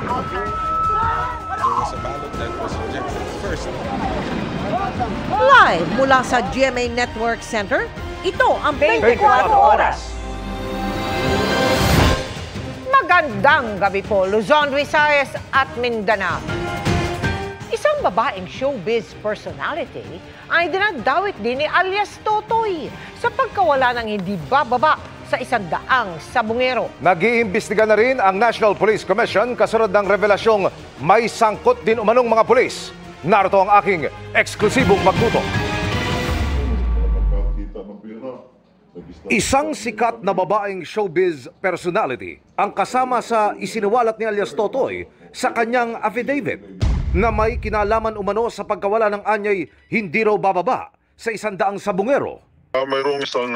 There was a ballot that was rejected first. Live mula sa GMA Network Center, ito ang 24 Oras. Magandang gabi po, Luzon, Visayas at Mindanao. Isang babaeng showbiz personality ay dinadawit din ni alias Totoy sa pagkawala ng hindi bababa sa 100 sabungero. Nag-iimbestiga na rin ang National Police Commission kasunod ng revelasyong may sangkot din umanong mga pulis. Narito ang aking eksklusibong pagtutok. Isang sikat na babaeng showbiz personality ang kasama sa isiniwalat ni alias Totoy sa kanyang affidavit na may kinalaman umano sa pagkawala ng anyay hindi raw bababa sa 100 sabungero. Mayroong isang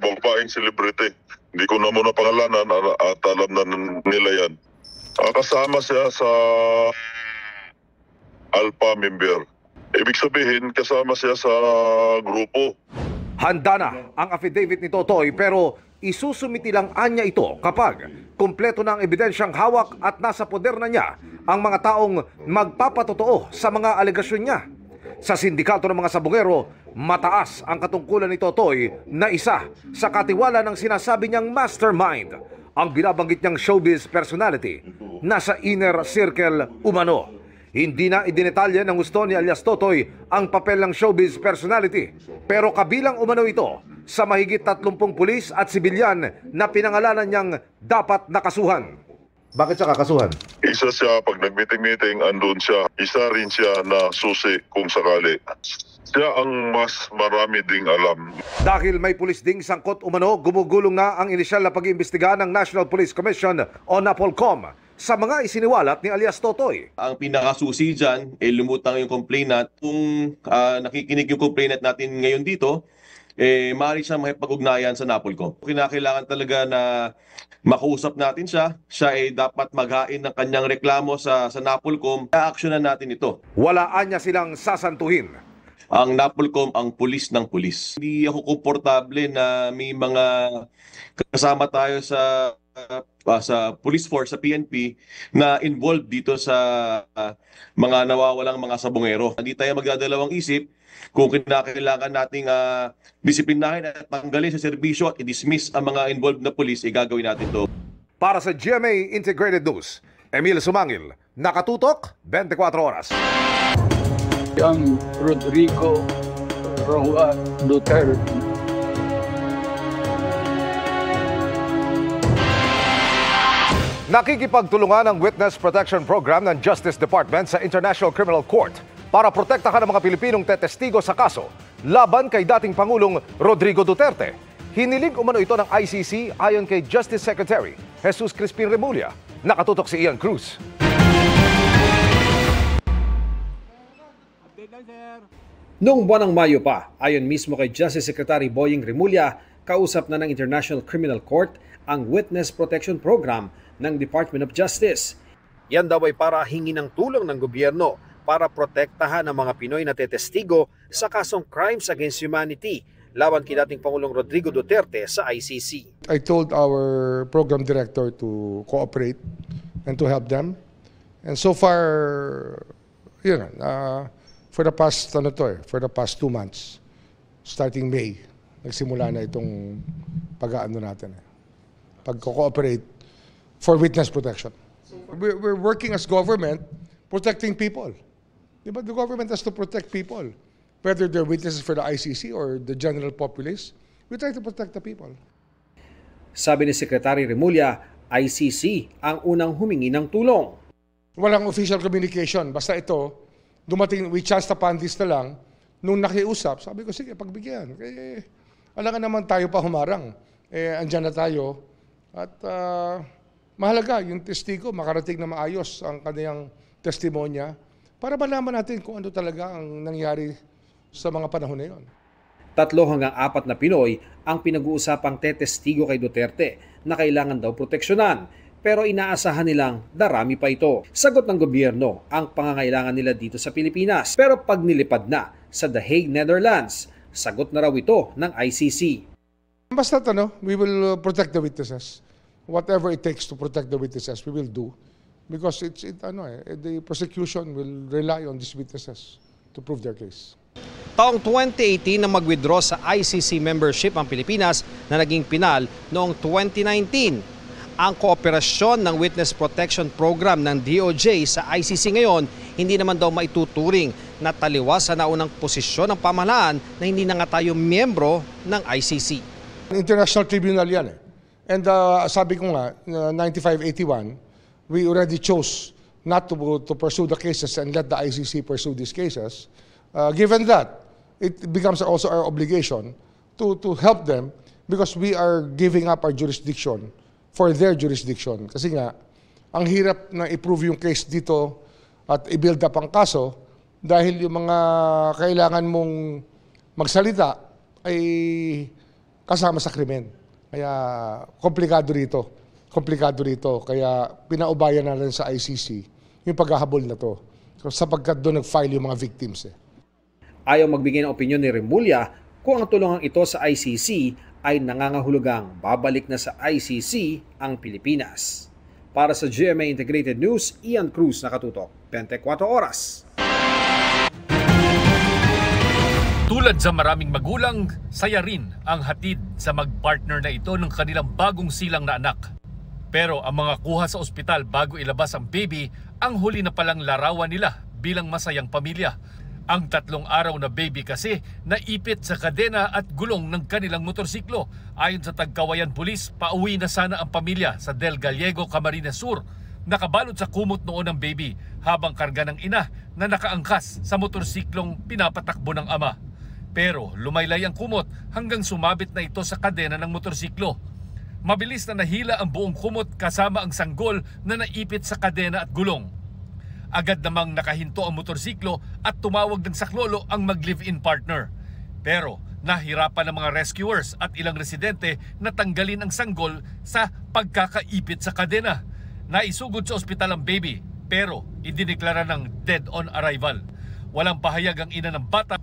babaeng celebrity. Hindi ko na muna pangalanan at alam na nila yan. Kasama siya sa Alpha member. Ibig sabihin, kasama siya sa grupo. Handa na ang affidavit ni Totoy pero isusumiti lang anya ito kapag kumpleto na ang ebidensyang hawak at nasa poder na niya ang mga taong magpapatotoo sa mga alegasyon niya. Sa sindikato ng mga sabungero, mataas ang katungkulan ni Totoy na isa sa katiwala ng sinasabi niyang mastermind. Ang binabanggit niyang showbiz personality nasa inner circle umano. Hindi na idinetalya ng gusto ni alias Totoy ang papel ng showbiz personality. Pero kabilang umano ito sa mahigit 30 pulis at sibilyan na pinangalanan niyang dapat nakasuhan. Bakit siya kakasuhan? Isa siya, pag nag-meeting-meeting, andun siya. Isa rin siya na susi kung sakali. Siya ang mas marami ding alam. Dahil may pulis ding sangkot umano, gumugulong na ang inisyal na pag-iimbestiga ng National Police Commission o NAPOLCOM sa mga isiniwalat ni alias Totoy. Ang pinakasusi dyan, lumutang yung complainant. Kung nakikinig yung complainant natin ngayon dito, maaari siya makipag-ugnayan sa NAPOLCOM. Kinakailangan talaga na makausap natin siya. Siya ay dapat maghain ng kanyang reklamo sa NAPOLCOM. A-actionan natin ito. Walaan niya silang sasantuhin. Ang NAPOLCOM ang pulis ng pulis. Hindi ako komportable na may mga kasama tayo sa police force, sa PNP, na involved dito sa mga nawawalang mga sabungero. Hindi tayo magdadalawang isip kung kinakailangan nating disiplinahin at tanggalin sa serbisyo at i-dismiss ang mga involved na police, gagawin natin to. Para sa GMA Integrated News, Emil Sumangil, nakatutok 24 oras. Ang Rodrigo Roa Duterte. Nakikipagtulungan ang Witness Protection Program ng Justice Department sa International Criminal Court para protektahan ang mga Pilipinong tetestigo sa kaso laban kay dating Pangulong Rodrigo Duterte. Hiniling umano ito ng ICC ayon kay Justice Secretary Jesus Crispin Remulla. Nakatutok si Ian Cruz. Noong buwan ng Mayo pa, ayon mismo kay Justice Secretary Boying Remulla, kausap na ng International Criminal Court ang Witness Protection Program ng Department of Justice. Yan daw ay para hingi ng tulong ng gobyerno para protektahan ang mga Pinoy na tetestigo sa kasong crimes against humanity laban kay dating Pangulong Rodrigo Duterte sa ICC. I told our program director to cooperate and to help them. And so far, for the past 2 months, starting May, nagsimula na itong pag-aano natin. Pag-cooperate for witness protection. We're working as government, protecting people. Diba? The government has to protect people. Whether they're witnesses for the ICC or the general populace, we try to protect the people. Sabi ni Secretary Remulla, ICC ang unang humingi ng tulong. Walang official communication. Basta ito, dumating, we chanced upon this na lang, nung nakiusap, sabi ko, sige, pagbigyan. Alam ka naman tayo pa humarang. Andyan na tayo. At mahalaga, yung testigo, makarating na maayos ang kanyang testimonya para malaman natin kung ano talaga ang nangyari sa mga panahon na yon. 3 hanggang 4 na Pinoy ang pinag-uusapang tetestigo kay Duterte na kailangan daw proteksyonan. Pero inaasahan nilang darami pa ito. Sagot ng gobyerno ang pangangailangan nila dito sa Pilipinas. Pero pag nilipad na sa The Hague, Netherlands, sagot na raw ito ng ICC. Basta we will protect the witnesses. Whatever it takes to protect the witnesses, we will do. because the prosecution will rely on these witnesses to prove their case. Taong 2018 na mag-withdraw sa ICC membership ang Pilipinas na naging pinal noong 2019. Ang kooperasyon ng Witness Protection Program ng DOJ sa ICC ngayon hindi naman daw maituturing na taliwas sa naunang posisyon ng pamahalaan na hindi na nga tayo miyembro ng ICC. International Tribunal yan eh. And sabi ko nga, 9581, we already chose not to pursue the cases and let the ICC pursue these cases. Given that, it becomes also our obligation to help them because we are giving up our jurisdiction for their jurisdiction. Kasi nga, ang hirap na i-prove yung case dito at i-build up ang kaso dahil yung mga kailangan mong magsalita ay kasama sa krimen. Kaya komplikado rito. Kaya pinaubayan na rin sa ICC yung paghahabol na to. Sapagkat doon nag-file yung mga victims eh. Ayaw magbigay ng opinyon ni Remulla kung ang tulungang ito sa ICC ay nangangahulugang babalik na sa ICC ang Pilipinas. Para sa GMA Integrated News, Ian Cruz, nakatutok, 24 oras. Tulad sa maraming magulang, saya rin ang hatid sa magpartner na ito ng kanilang bagong silang na anak. Pero ang mga kuha sa ospital bago ilabas ang baby, ang huli na palang larawan nila bilang masayang pamilya. Ang 3 araw na baby kasi naipit sa kadena at gulong ng kanilang motorsiklo. Ayon sa Tagkawayan Police, pauwi na sana ang pamilya sa Del Gallego, Camarines Sur. Nakabalot sa kumot noon ang baby habang karga ng ina na nakaangkas sa motorsiklong pinapatakbo ng ama. Pero lumaylay ang kumot hanggang sumabit na ito sa kadena ng motorsiklo. Mabilis na nahila ang buong kumot kasama ang sanggol na naipit sa kadena at gulong. Agad namang nakahinto ang motorsiklo at tumawag ng saklolo ang mag-live-in partner. Pero nahirapan ng mga rescuers at ilang residente na tanggalin ang sanggol sa pagkakaipit sa kadena. Naisugod sa ospital ang baby pero idineklara ng dead on arrival. Walang pahayag ang ina ng bata.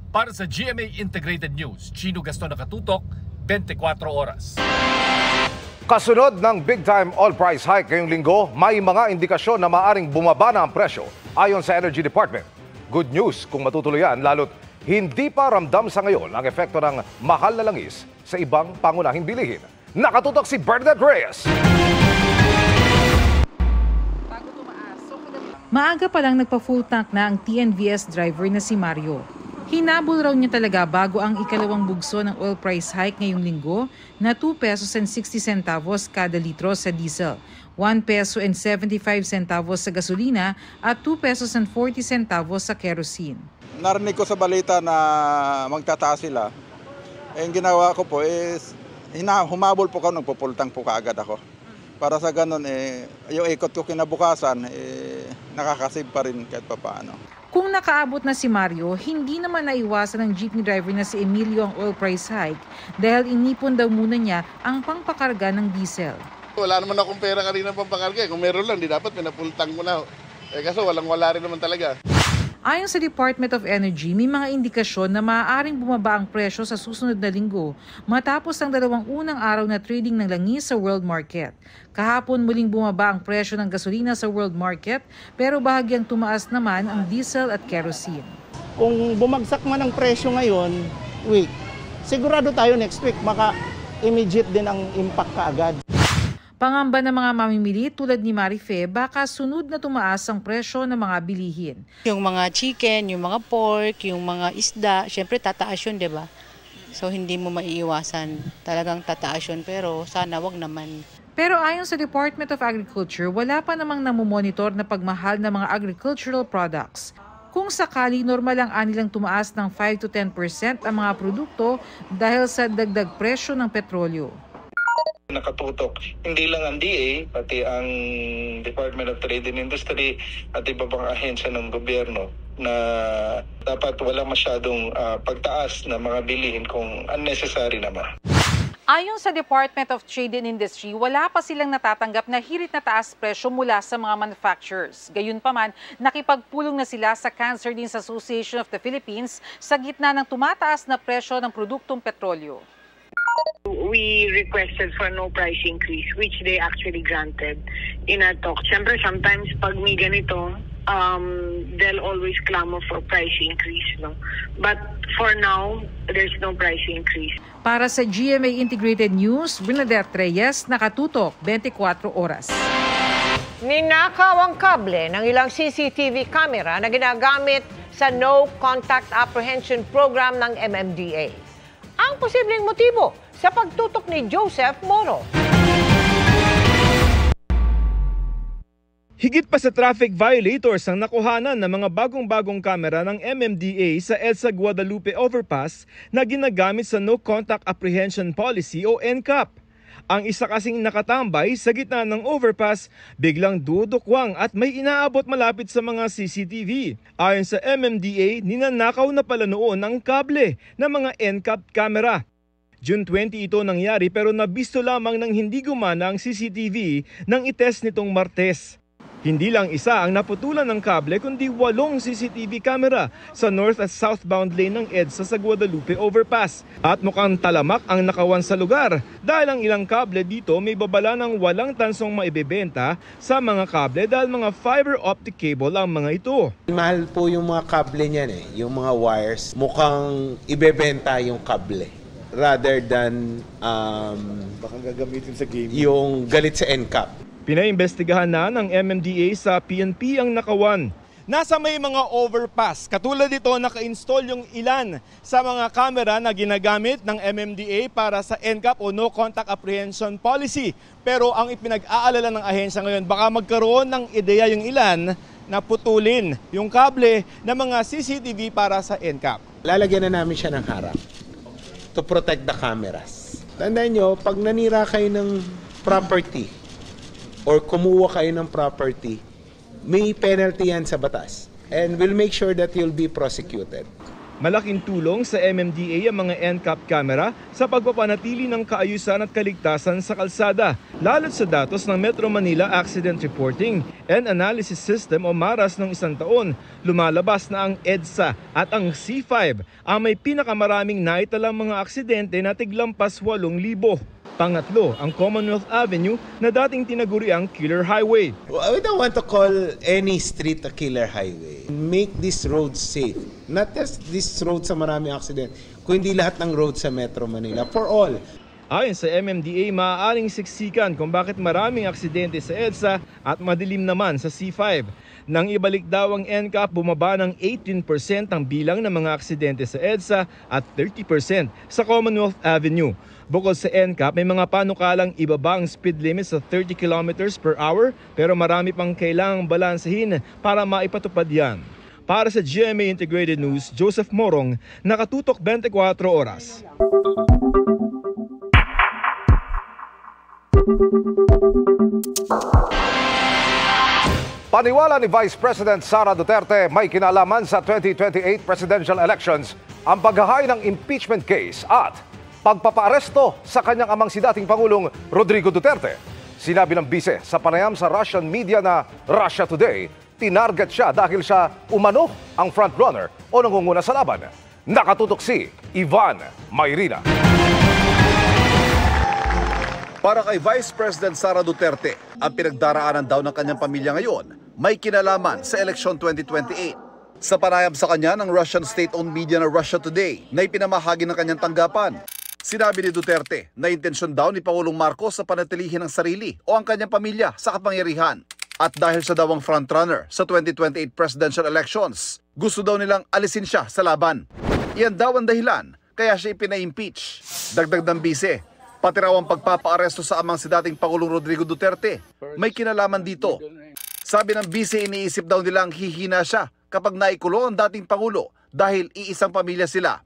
Para sa GMA Integrated News, Chino Gaston, nakatutok, 24 oras. Kasunod ng big-time oil price hike ngayong linggo, may mga indikasyon na maaring bumaba na ang presyo ayon sa Energy Department. Good news kung matutuloy yan, lalo't hindi pa ramdam sa ngayon ang epekto ng mahal na langis sa ibang pangunahing bilihin. Nakatutok si Bernadette Reyes. Maaga pa lang nagpa-full tank na ang TNVS driver na si Mario. Hinabol raw niya talaga bago ang ikalawang bugso ng oil price hike ngayong linggo na 2 pesos and 60 centavos kada litro sa diesel, 1 peso and 75 centavos sa gasolina at 2 pesos and 40 centavos sa kerosene. Narinig ko sa balita na magtataas sila. Ang ginawa ko po is humabol po ako, nagpupultang po kaagad ako. Para sa ganun, yung ikot ko kinabukasan, nakakasave pa rin kahit pa paano. Kung nakaabot na si Mario, hindi naman naiwasan ng jeepney driver na si Emilio ang oil price hike dahil inipon daw muna niya ang pangpakarga ng diesel. Wala naman akong pera kanina pangpakarga. Kung meron lang, di dapat pinapultang ko na. Kaso wala rin naman talaga. Ayon sa Department of Energy, may mga indikasyon na maaaring bumaba ang presyo sa susunod na linggo matapos ang 2 unang araw na trading ng langis sa world market. Kahapon muling bumaba ang presyo ng gasolina sa world market pero bahagyang tumaas naman ang diesel at kerosene. Kung bumagsak man ang presyo ngayon, week, sigurado tayo next week maka-immediate din ang impact kaagad. Pangamba ng mga mamimili tulad ni Marife, baka sunod na tumaas ang presyo ng mga bilihin. Yung mga chicken, yung mga pork, yung mga isda, syempre tataas yun, di ba? So hindi mo maiiwasan. Talagang tataas yun, pero sana wag naman. Pero ayon sa Department of Agriculture, wala pa namang namomonitor na pagmahal ng mga agricultural products. Kung sakali, normal lang anilang tumaas ng 5 to 10% ang mga produkto dahil sa dagdag presyo ng petrolyo. Nakatutok hindi lang ang DA, pati ang Department of Trade and Industry at iba pang ahensya ng gobyerno na dapat walang masyadong pagtaas ng mga bilihin kung unnecessary naman. Ayon sa Department of Trade and Industry, wala pa silang natatanggap na hirit na taas presyo mula sa mga manufacturers. Gayunpaman, nakipagpulong na sila sa Cancer Disease Association of the Philippines sa gitna ng tumataas na presyo ng produktong petrolyo. We requested for no price increase, which they actually granted in our talk. Siyempre, sometimes pag may ganito, they'll always clamor for price increase. No? But for now, there's no price increase. Para sa GMA Integrated News, Bernadette Reyes, nakatutok 24 oras. Ninakaw ang kable ng ilang CCTV camera na ginagamit sa No Contact Apprehension Program ng MMDA. Ang posibleng motibo sa pagtutok ni Joseph Moro. Higit pa sa traffic violators ang nakuhanan ng mga bagong-bagong kamera ng MMDA sa EDSA Guadalupe Overpass na ginagamit sa No Contact Apprehension Policy o NCAP. Ang isa kasing nakatambay sa gitna ng overpass, biglang dudukwang at may inaabot malapit sa mga CCTV. Ayon sa MMDA, ninanakaw na pala noon ang kable ng mga NCAP camera. June 20 ito nangyari pero nabisto lamang ng hindi gumana ang CCTV nang itest nitong Martes. Hindi lang isa ang naputulan ng kable kundi 8 CCTV camera sa north at southbound lane ng EDSA sa Guadalupe Overpass. At mukhang talamak ang nakawan sa lugar dahil ang ilang kable dito may babala ng walang tansong maibebenta sa mga kable dahil mga fiber optic cable ang mga ito. Mahal po yung mga kable niyan yung mga wires. Mukhang ibebenta yung kable rather than baka gagamitin sa game. Yung galit sa NCAP. Pinaimbestigahan na ng MMDA sa PNP ang nakawan. Nasa may mga overpass, katulad dito naka-install yung ilan sa mga kamera na ginagamit ng MMDA para sa NCAP o No Contact Apprehension Policy. Pero ang ipinag-aalala ng ahensya ngayon, baka magkaroon ng ideya yung ilan na putulin yung kable ng mga CCTV para sa NCAP. Lalagyan na namin siya ng harap to protect the cameras. Tandaan nyo, pag nanira kayo ng property, or kumuha kayo ng property, may penalty yan sa batas. And we'll make sure that you'll be prosecuted. Malaking tulong sa MMDA ang mga NCAP camera sa pagpapanatili ng kaayusan at kaligtasan sa kalsada, lalo't sa datos ng Metro Manila Accident Reporting and Analysis System o MARAS ng isang taon. Lumalabas na ang EDSA at ang C5 ang may pinakamaraming naitalang mga aksidente na tiglampas 8,000. Pangatlo, ang Commonwealth Avenue na dating tinaguriang killer highway. We don't want to call any street a killer highway. Make this road safe. Not just this road sa maraming accident, kundi lahat ng road sa Metro Manila. For all. Ayon sa MMDA, maaaring siksikan kung bakit maraming aksidente sa EDSA at madilim naman sa C5. Nang ibalik daw ang NCAP, bumaba ng 18% ang bilang ng mga aksidente sa EDSA at 30% sa Commonwealth Avenue. Bukod sa NCAP, may mga panukalang ibaba ang speed limit sa 30 km per hour pero marami pang kailangang balansehin para maipatupad yan. Para sa GMA Integrated News, Joseph Morong, nakatutok 24 oras. Paniwala ni Vice President Sara Duterte may kinalaman sa 2028 presidential elections ang paghahain ng impeachment case at pagpapaaresto sa kanyang amang si dating Pangulong Rodrigo Duterte. Sinabi ng bise sa panayam sa Russian media na Russia Today, tinarget siya dahil siya umano ang frontrunner o nangunguna sa laban. Nakatutok si Ivan Mayrina. Para kay Vice President Sara Duterte, ang pinagdaraanan daw ng kanyang pamilya ngayon may kinalaman sa eleksyon 2028. Sa panayam sa kanya ng Russian state-owned media na Russia Today na ipinamahagi ng kanyang tanggapan, sinabi ni Duterte na intensyon daw ni Pangulong Marcos sa panatilihin ng sarili o ang kanyang pamilya sa kapangyarihan. At dahil siya daw ang frontrunner sa 2028 presidential elections, gusto daw nilang alisin siya sa laban. Iyan daw ang dahilan kaya siya ipina-impeach. Dagdag ng bise, pati raw ang pagpapaaresto sa amang si dating Pangulong Rodrigo Duterte may kinalaman dito. Sabi ng bise, iniisip daw nilang hihina siya kapag naikulo ang dating Pangulo dahil iisang pamilya sila.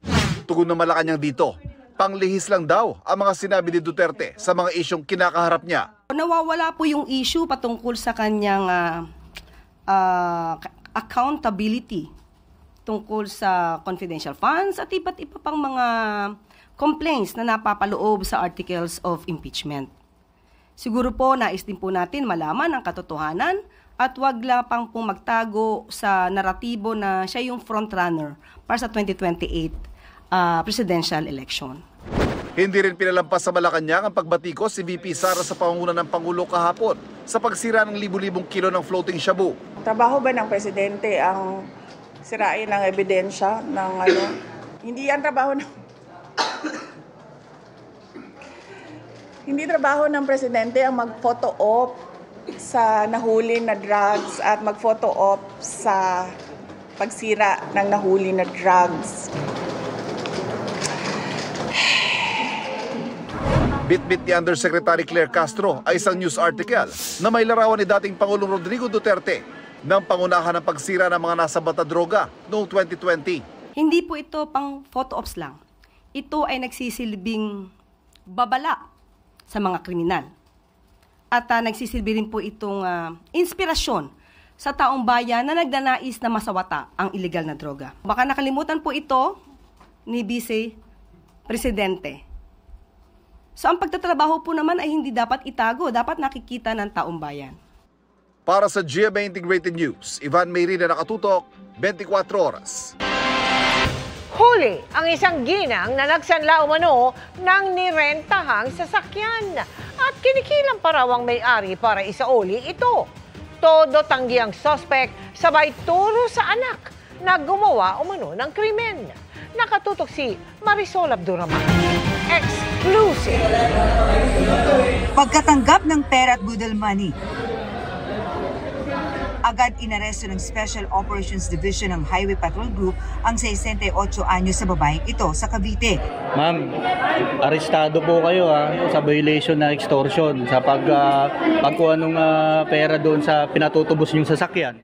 Tugon ng Malacanang dito, panglihis lang daw ang mga sinabi ni Duterte sa mga isyong kinakaharap niya. Nawawala po yung issue patungkol sa kanyang accountability tungkol sa confidential funds at iba't iba pang mga complaints na napapaloob sa articles of impeachment. Siguro po nais din po natin malaman ang katotohanan at wag lapang pong magtago sa naratibo na siya yung frontrunner para sa 2028 presidential election. Hindi rin pinalampas sa Malacanang ang pagbatikos si VP Sara sa pangunguna ng Pangulo kahapon sa pagsira ng libu-libong kilo ng floating shabu. Trabaho ba ng Presidente ang sirain ng ebidensya ng ano? Hindi yan trabaho ng... Hindi trabaho ng Presidente ang mag-photo op sa nahuli na drugs at mag-photo op sa pagsira ng nahuli na drugs. Bit-bit ni Undersecretary Claire Castro ay isang news article na may larawan ni dating Pangulong Rodrigo Duterte ng pangunahan ng pagsira ng mga nasa bata droga noong 2020. Hindi po ito pang photo ops lang. Ito ay nagsisilbing babala sa mga kriminal. At nagsisilbi rin po itong inspirasyon sa taong bayan na nagnanais na masawata ang illegal na droga. Baka nakalimutan po ito ni Vice Presidente. So ang pagtatrabaho po naman ay hindi dapat itago, dapat nakikita ng taong bayan. Para sa GMA Integrated News, Ivan Mayri na nakatutok, 24 oras. Huli ang isang ginang na nagsanla umano ng nirentahang sasakyan at kinikilang pa raw ang may-ari para isauli ito. Todo tanggi ang suspect sabay turo sa anak na gumawa umano ng krimen. Nakatutok si Marisol Abduraman. Exclusive. Pagkatanggap ng pera at budol money, agad inaresto ng Special Operations Division ng Highway Patrol Group ang 68 anyos sa babaeng ito sa Cavite. Ma'am, arestado po kayo sa violation na extortion sa pagkuha ng pera doon sa pinatutubos yung sasakyan.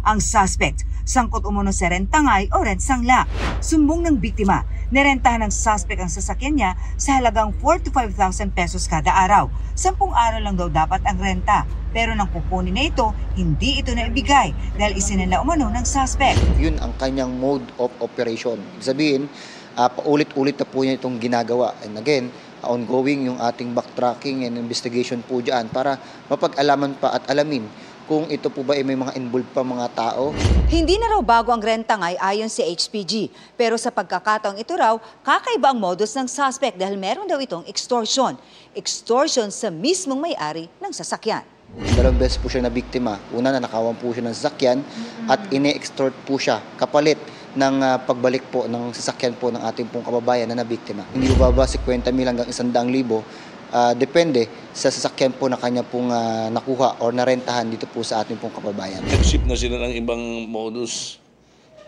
Ang suspect, sangkot umano sa rentangay o rentsangla. Sumbong ng biktima, nirentahan ng suspect ang sasakyan niya sa halagang 4,000 to 5,000 pesos kada araw. 10 araw lang daw dapat ang renta. Pero nang kukunin na ito, hindi ito naibigay dahil isinala umano ng suspect. Yun ang kanyang mode of operation. Sabihin, paulit-ulit na po niya itong ginagawa. And again, ongoing yung ating backtracking and investigation po dyan para mapag-alaman pa at alamin kung ito po ba ay may mga involved pa mga tao. Hindi na raw bago ang rentangay ayon si HPG. Pero sa pagkakataong ito raw, kakaiba ang modus ng suspect dahil meron daw itong extortion. Extortion sa mismong may-ari ng sasakyan. 2 beses po siya na biktima. Una, nanakawan po siya ng sasakyan at ine-extort po siya kapalit ng pagbalik po ng sasakyan po ng ating pong kababayan na nabiktima. Hindi po baba 50,000 hanggang 100,000. Depende sa sasakyan po na kanya pong nakuha or narentahan dito po sa ating pong kababayan. Nag-ship na sila ng ibang modus.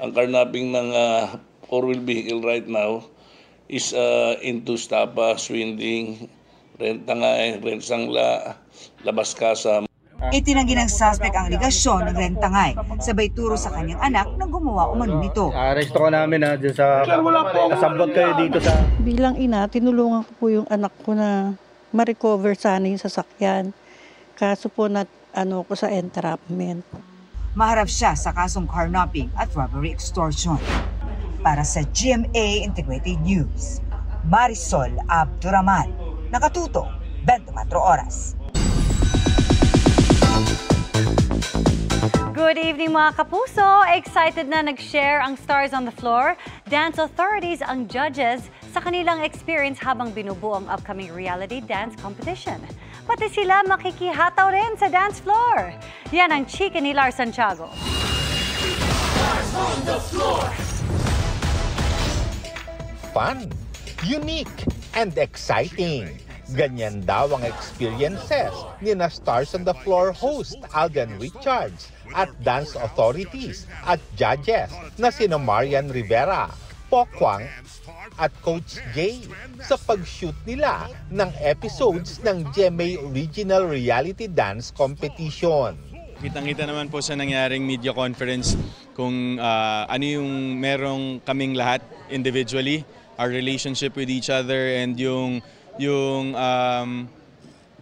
Ang carnapping ng 4-wheel vehicle right now is into stapa, swindling, rentangay, rentsangla, labas kasa. Itinanggi ng suspect ang aligasyon ng rentangay, sabay turo sa kanyang anak na gumawa umano nito. Aresto ka namin dyan sa kasabot kayo dito sa... Bilang ina, tinulungan ko po yung anak ko na ma-recover sana yung sasakyan. Kaso po na ko sa entrapment. Maharap siya sa kasong carnapping at robbery extortion. Para sa GMA Integrated News, Marisol Abduraman, nakatuto 24 oras. Good evening mga kapuso! Excited na nag-share ang Stars on the Floor, Dance Authorities ang judges sa kanilang experience habang binubuo ang upcoming reality dance competition. Pati sila makikihataw rin sa dance floor. Yan ang chika ni Lars Santiago. Stars on the Floor! Fun, unique, and exciting. Ganyan daw ang experiences ni na Stars on the Floor host Alden Richards at Dance Authorities at judges na sina Marian Rivera, Pokwang at Coach Jay sa pag-shoot nila ng episodes ng GMA Original Reality Dance Competition. Kitang-kita naman po sa nangyaring media conference kung ano yung merong kaming lahat individually, our relationship with each other and yung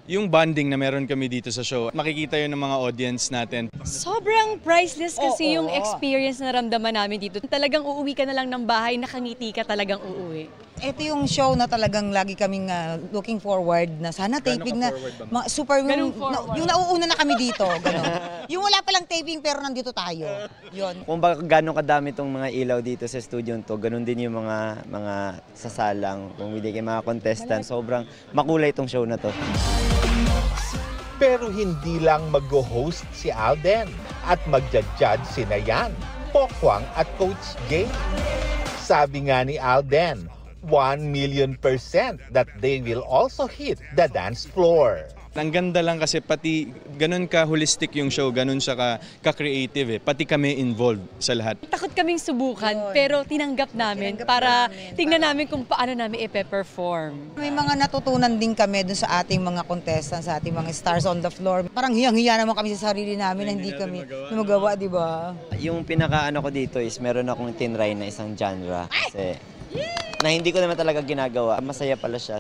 yung bonding na meron kami dito sa show. Makikita yun ng mga audience natin. Sobrang priceless kasi yung experience na ramdaman namin dito. Talagang uuwi ka na lang ng bahay, nakangiti ka talagang uuwi. Ito yung show na talagang lagi kaming looking forward na sana taping na super yung nauuna na kami dito, gano'n. Yung wala palang taping pero nandito tayo. Yun. Kung baka gano'n kadami tong mga ilaw dito sa studio to, gano'n din yung mga sasalang, kung hindi kayo mga contestant, sobrang makulay itong show na to. Pero hindi lang mag-host si Alden at magja-judge si Nayan, Pokwang at Coach Jay. Sabi nga ni Alden, 1,000,000% that they will also hit the dance floor. Ang ganda lang kasi pati ganun ka holistic yung show, ganun siya ka-creative eh. Pati kami involved sa lahat. Takot kaming subukan pero tinanggap namin para tingnan namin kung paano namin i-perform. May mga natutunan din kami dun sa ating mga contestants, sa ating mga stars on the floor. Parang hiyang-hiya naman kami sa sarili namin na hindi kami magawa, di ba? Yung pinaka-ano ko dito is meron akong tinry na isang genre. Kasi na hindi ko naman talaga ginagawa. Masaya pala siya.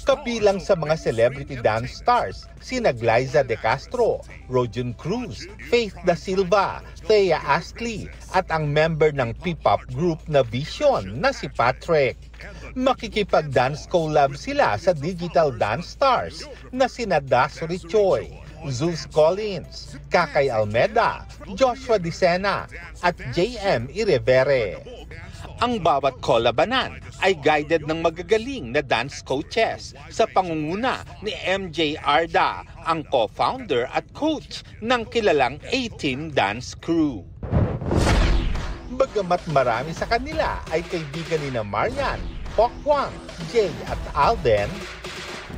Kabilang sa mga celebrity dance stars, sina Glyza De Castro, Rojan Cruz, Faith Da Silva, Thea Astley, at ang member ng P-pop group na Vision na si Patrick. Makikipag-dance collab sila sa digital dance stars na sina Dasuri Choi, Zeus Collins, Kakay Almeda, Joshua Dicena, at JM Irevere. Ang bawat kolabanan ay guided ng magagaling na dance coaches sa pangunguna ni MJ Arda, ang co-founder at coach ng kilalang A-Team Dance Crew. Bagamat marami sa kanila ay kaibigan ni Marian, Pokwang, Jay at Alden,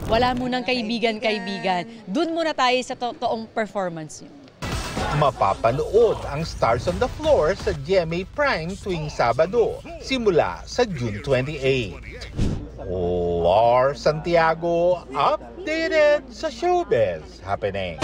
Wala munang kaibigan-kaibigan. Doon muna tayo sa totoong performance niyo. Mapapanood ang Stars on the Floor sa GMA Prime tuwing Sabado, simula sa June 28. Lars Santiago, updated sa Showbiz Happening.